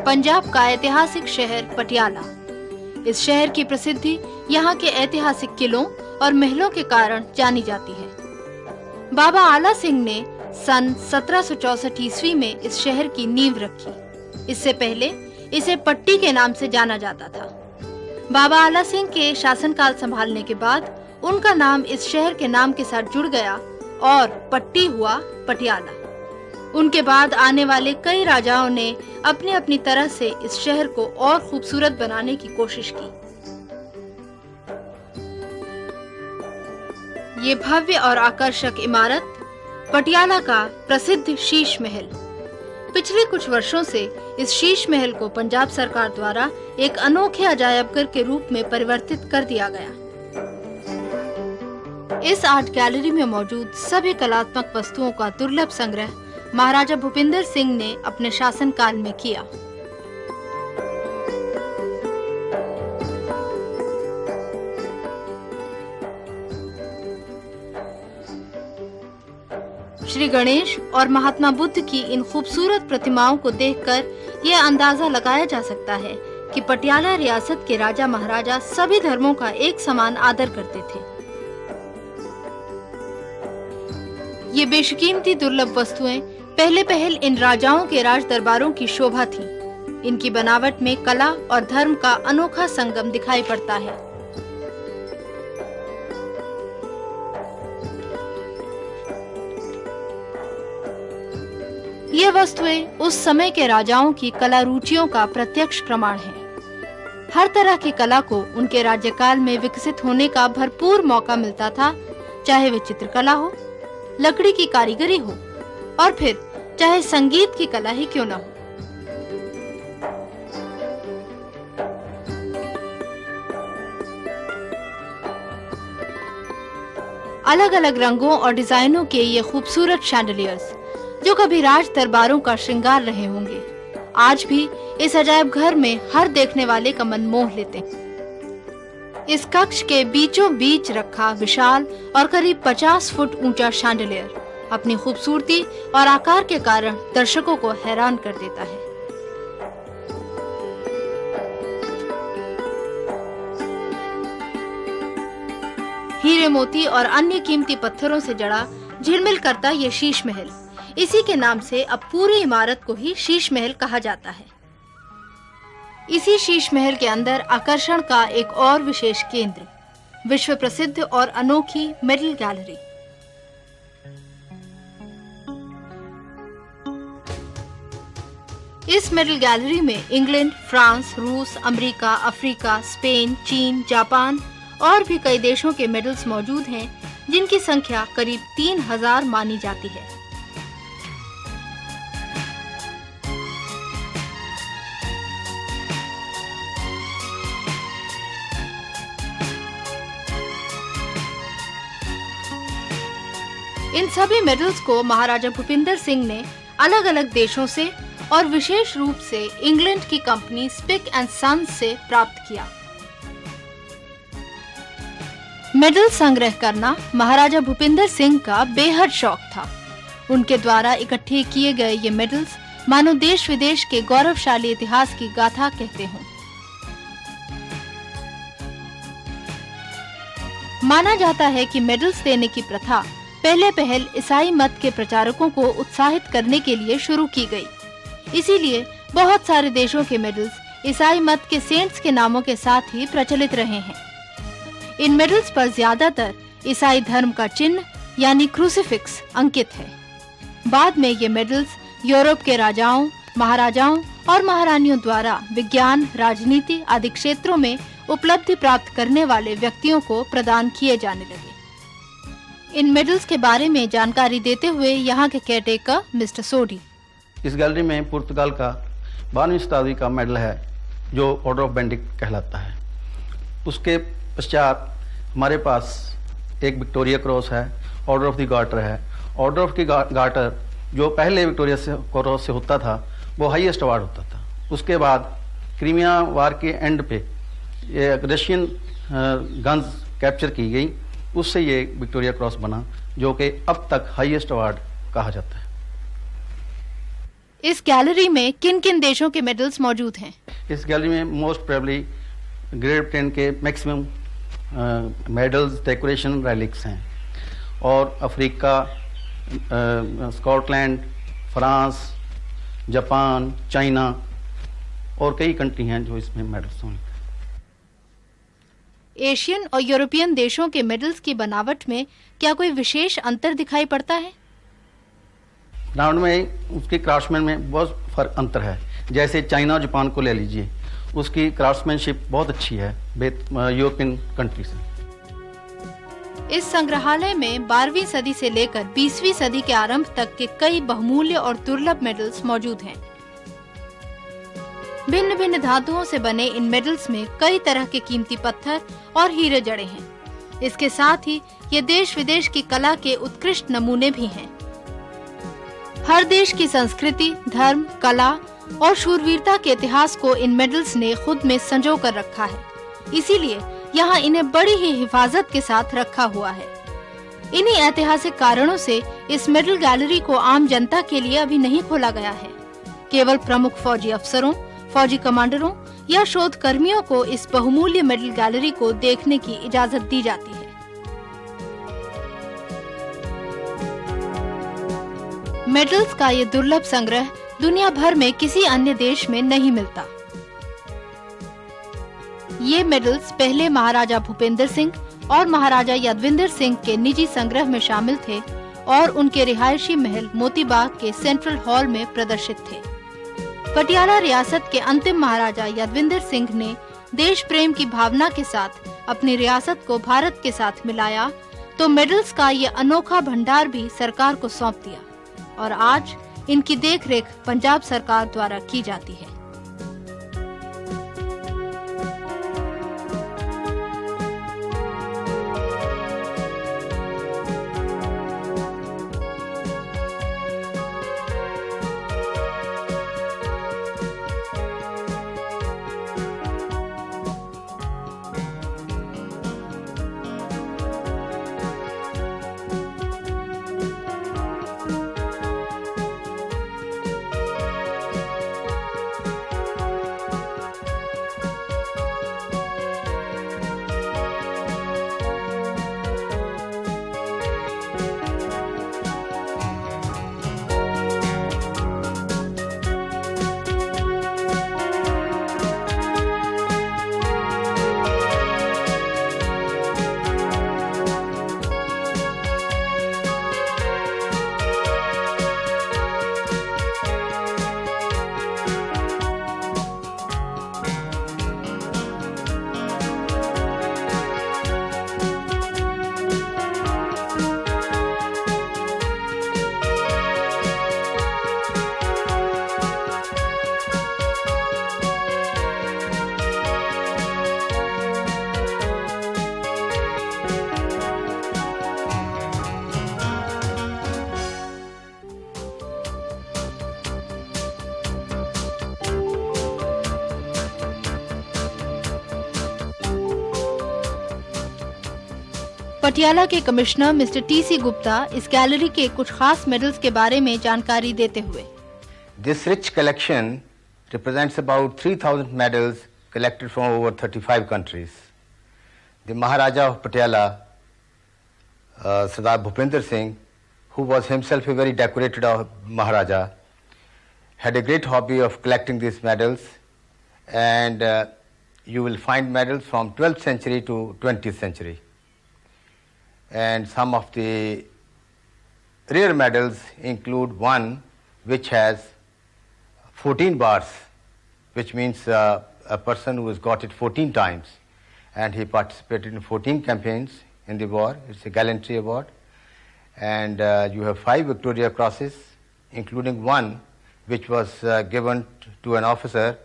पंजाब का ऐतिहासिक शहर पटियाला। इस शहर की प्रसिद्धि यहाँ के ऐतिहासिक किलों और महलों के कारण जानी जाती है। बाबा आला सिंह ने सन 1764 ईस्वी में इस शहर की नींव रखी। इससे पहले इसे पट्टी के नाम से जाना जाता था। बाबा आला सिंह के शासनकाल संभालने के बाद उनका नाम इस शहर के नाम के साथ जुड़ गया और पट्टी हुआ पटियाला। उनके बाद आने वाले कई राजाओं ने अपनी अपनी तरह से इस शहर को और खूबसूरत बनाने की कोशिश की। ये भव्य और आकर्षक इमारत पटियाला का प्रसिद्ध शीश महल। पिछले कुछ वर्षों से इस शीश महल को पंजाब सरकार द्वारा एक अनोखे अजायबघर के रूप में परिवर्तित कर दिया गया। इस आर्ट गैलरी में मौजूद सभी कलात्मक वस्तुओं का दुर्लभ संग्रह महाराजा भूपिंदर सिंह ने अपने शासनकाल में किया। श्री गणेश और महात्मा बुद्ध की इन खूबसूरत प्रतिमाओं को देखकर यह अंदाजा लगाया जा सकता है कि पटियाला रियासत के राजा महाराजा सभी धर्मों का एक समान आदर करते थे। ये बेशकीमती दुर्लभ वस्तुएं पहले पहल इन राजाओं के राज दरबारों की शोभा थी। इनकी बनावट में कला और धर्म का अनोखा संगम दिखाई पड़ता है। ये वस्तुएं उस समय के राजाओं की कला रुचियों का प्रत्यक्ष प्रमाण है। हर तरह की कला को उनके राज्यकाल में विकसित होने का भरपूर मौका मिलता था, चाहे वे चित्रकला हो, लकड़ी की कारीगरी हो और फिर चाहे संगीत की कला ही क्यों न हो। अलग अलग रंगों और डिजाइनों के ये खूबसूरत शैंडलियर्स जो कभी राज दरबारों का श्रृंगार रहे होंगे, आज भी इस अजायब घर में हर देखने वाले का मन मोह लेते हैं। इस कक्ष के बीचों बीच रखा विशाल और करीब 50 फुट ऊंचा शैंडलियर अपनी खूबसूरती और आकार के कारण दर्शकों को हैरान कर देता है। हीरे मोती और अन्य कीमती पत्थरों से जड़ा झिलमिल करता ये शीश महल, इसी के नाम से अब पूरी इमारत को ही शीश महल कहा जाता है। इसी शीश महल के अंदर आकर्षण का एक और विशेष केंद्र, विश्व प्रसिद्ध और अनोखी मेडल गैलरी। इस मेडल गैलरी में इंग्लैंड, फ्रांस, रूस, अमेरिका, अफ्रीका, स्पेन, चीन, जापान और भी कई देशों के मेडल्स मौजूद हैं, जिनकी संख्या करीब 3000 मानी जाती है। इन सभी मेडल्स को महाराजा भूपिंदर सिंह ने अलग अलग देशों से और विशेष रूप से इंग्लैंड की कंपनी स्पिक एंड सन्स से प्राप्त किया। मेडल संग्रह करना महाराजा भूपिंदर सिंह का बेहद शौक था। उनके द्वारा इकट्ठे किए गए ये मेडल्स मानो देश विदेश के गौरवशाली इतिहास की गाथा कहते हों। माना जाता है कि मेडल्स देने की प्रथा पहले पहल ईसाई मत के प्रचारकों को उत्साहित करने के लिए शुरू की गई। इसीलिए बहुत सारे देशों के मेडल्स ईसाई मत के सेंट्स के नामों के साथ ही प्रचलित रहे हैं। इन मेडल्स पर ज्यादातर ईसाई धर्म का चिन्ह यानी क्रूसिफिक्स अंकित है। बाद में ये मेडल्स यूरोप के राजाओं, महाराजाओं और महारानियों द्वारा विज्ञान, राजनीति आदि क्षेत्रों में उपलब्धि प्राप्त करने वाले व्यक्तियों को प्रदान किए जाने लगे। इन मेडल्स के बारे में जानकारी देते हुए यहाँ के केयरटेकर मिस्टर सोडी, इस गैलरी में पुर्तगाल का 12वीं शताब्दी का मेडल है जो ऑर्डर ऑफ बेंडिक कहलाता है। उसके पश्चात हमारे पास एक विक्टोरिया क्रॉस है, ऑर्डर ऑफ द गार्टर है। ऑर्डर ऑफ द गार्टर जो पहले विक्टोरिया से क्रॉस से होता था वो हाईएस्ट अवार्ड होता था। उसके बाद क्रीमिया वार के एंड पे ये रशियन गन्स कैप्चर की गई उससे ये विक्टोरिया क्रॉस बना, जो कि अब तक हाईएस्ट अवार्ड कहा जाता है। इस गैलरी में किन किन देशों के मेडल्स मौजूद हैं? इस गैलरी में मोस्ट प्रोबेबली ग्रेट ब्रिटेन के मैक्सिमम मेडल्स, डेकोरेशन, रेलिक्स हैं, और Africa, Scotland, France, Japan, China और कई कंट्री हैं जो इसमें मेडल्स होंगे। एशियन और यूरोपियन देशों के मेडल्स की बनावट में क्या कोई विशेष अंतर दिखाई पड़ता है? बनावट में उसके क्राफ्ट्समैन में बहुत फर्क अंतर है। जैसे चाइना और जापान को ले लीजिए, उसकी क्राफ्ट्समैनशिप बहुत अच्छी है यूरोपियन कंट्री से। इस संग्रहालय में 12वीं सदी से लेकर 20वीं सदी के आरंभ तक के कई बहुमूल्य और दुर्लभ मेडल्स मौजूद हैं। भिन्न भिन्न धातुओं से बने इन मेडल्स में कई तरह के कीमती पत्थर और हीरे जड़े हैं। इसके साथ ही ये देश विदेश की कला के उत्कृष्ट नमूने भी हैं। हर देश की संस्कृति, धर्म, कला और शूरवीरता के इतिहास को इन मेडल्स ने खुद में संजो कर रखा है। इसीलिए यहाँ इन्हें बड़ी ही हिफाजत के साथ रखा हुआ है। इन्हीं ऐतिहासिक कारणों से इस मेडल गैलरी को आम जनता के लिए अभी नहीं खोला गया है। केवल प्रमुख फौजी अफसरों, फौजी कमांडरों या शोध कर्मियों को इस बहुमूल्य मेडल गैलरी को देखने की इजाजत दी जाती है। मेडल्स का ये दुर्लभ संग्रह दुनिया भर में किसी अन्य देश में नहीं मिलता। ये मेडल्स पहले महाराजा भूपेंद्र सिंह और महाराजा यादविंदर सिंह के निजी संग्रह में शामिल थे और उनके रिहायशी महल मोती बाग के सेंट्रल हॉल में प्रदर्शित थे। पटियाला रियासत के अंतिम महाराजा यादविंदर सिंह ने देश प्रेम की भावना के साथ अपनी रियासत को भारत के साथ मिलाया, तो मेडल्स का ये अनोखा भंडार भी सरकार को सौंप दिया और आज इनकी देखरेख पंजाब सरकार द्वारा की जाती है। पटियाला के कमिश्नर मिस्टर टी.सी. गुप्ता इस गैलरी के कुछ खास मेडल्स के बारे में जानकारी देते हुए, This rich collection represents about 3,000 medals collected from over 35 countries. The Maharaja of Patiala, Sardar Bhupinder Singh, who was himself a very decorated Maharaja, had a great hobby of collecting these medals, and you will find medals from 12th century to 20th century. And some of the rare medals include one which has 14 bars, which means a person who has got it 14 times, and he participated in 14 campaigns in the war. It's a gallantry award. And you have 5 Victoria Crosses, including one which was given to an officer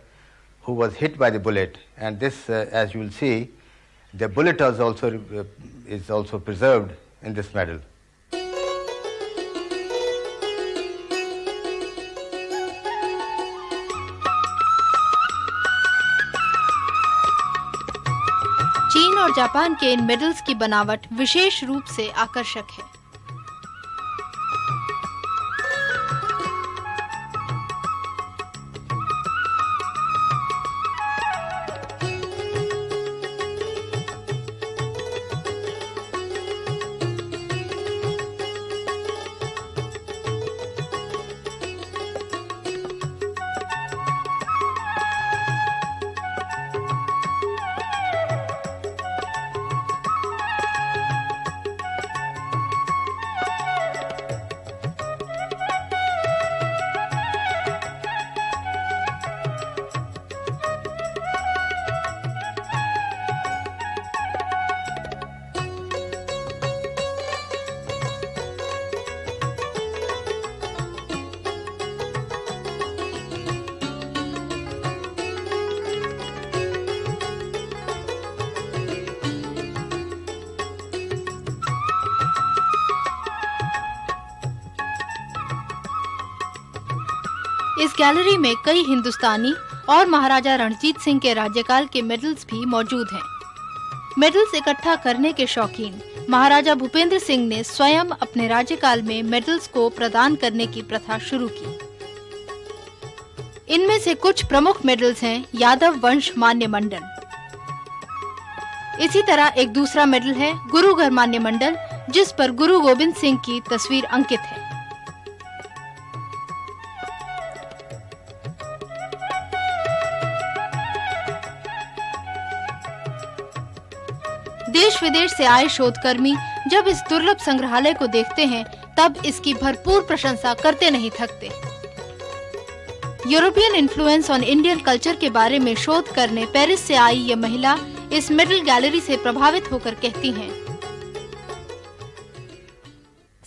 who was hit by the bullet. And this, as you will see, the bullet is also preserved in this medal. चीन और Japan के इन medals की बनावट विशेष रूप से आकर्षक है। इस गैलरी में कई हिंदुस्तानी और महाराजा रणजीत सिंह के राज्यकाल के मेडल्स भी मौजूद हैं। मेडल्स इकट्ठा करने के शौकीन महाराजा भूपेंद्र सिंह ने स्वयं अपने राज्यकाल में मेडल्स को प्रदान करने की प्रथा शुरू की। इनमें से कुछ प्रमुख मेडल्स हैं यादव वंश मान्य मंडल। इसी तरह एक दूसरा मेडल है गुरु घर मान्य मंडल, जिस पर गुरु गोविंद सिंह की तस्वीर अंकित है। देश विदेश से आए शोधकर्मी जब इस दुर्लभ संग्रहालय को देखते हैं तब इसकी भरपूर प्रशंसा करते नहीं थकते। European influence on Indian culture के बारे में शोध करने पेरिस से आई ये महिला इस मेडल गैलरी से प्रभावित होकर कहती हैं।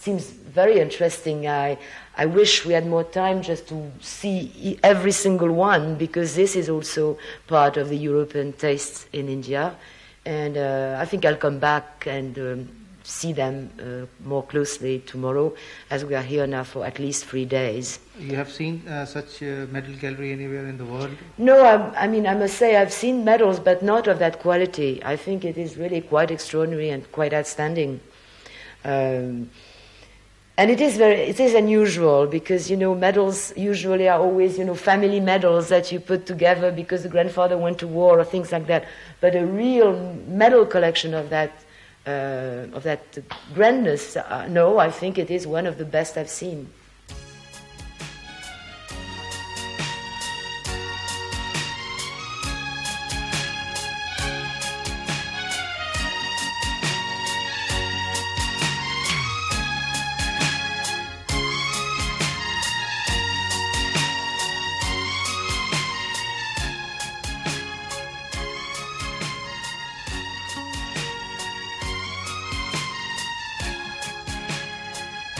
Seems very interesting. I wish we had more time just to see every single one, because this is also part of the European tastes in India. And I think I'll come back and see them more closely tomorrow, as we are here now for at least 3 days. You have seen such medal gallery anywhere in the world? No, I mean, I must say I've seen medals, but not of that quality. I think it is really quite extraordinary and quite outstanding. And it is unusual, because, medals usually are always, family medals that you put together because the grandfather went to war or things like that. But a real medal collection of that grandness, no, I think it is one of the best I've seen.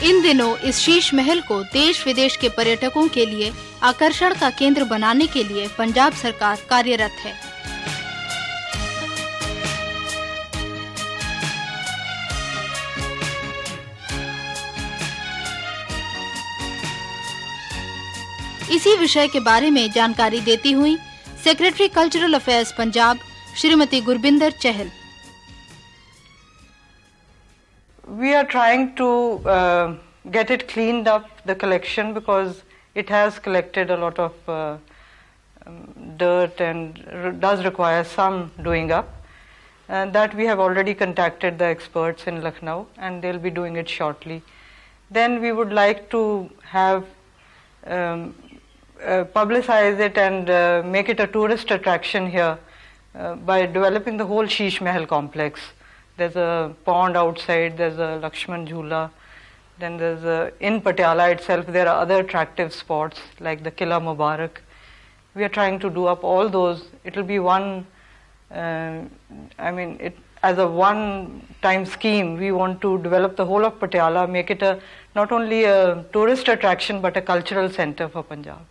इन दिनों इस शीश महल को देश विदेश के पर्यटकों के लिए आकर्षण का केंद्र बनाने के लिए पंजाब सरकार कार्यरत है। इसी विषय के बारे में जानकारी देती हुई secretary cultural affairs Punjab Shrimati Gurbinder Chahal. We are trying to get it cleaned up, the collection, because it has collected a lot of dirt and does require some doing up. And that we have already contacted the experts in Lucknow, and they'll be doing it shortly. Then we would like to have publicize it and make it a tourist attraction here by developing the whole Sheesh Mahal complex. There's a pond outside, there's a Lakshman Jhula, then there's in Patiala itself there are other attractive spots like the Kila Mubarak. We are trying to do up all those. It will be one, as a one-time scheme, we want to develop the whole of Patiala, make it not only a tourist attraction but a cultural center for Punjab.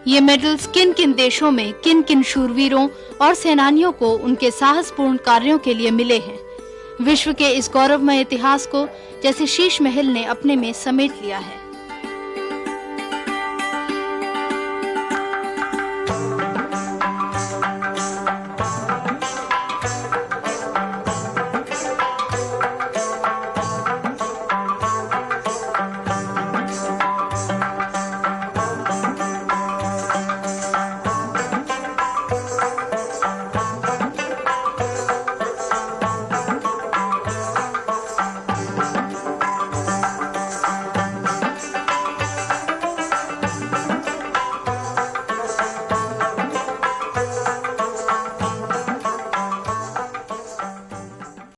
ये medals किन किन देशों में किन किन शूरवीरों और सेनानियों को उनके साहसपूर्ण कार्यों के लिए मिले हैं, विश्व के इस गौरवमय इतिहास को जैसे शीश महल ने अपने में समेट लिया है।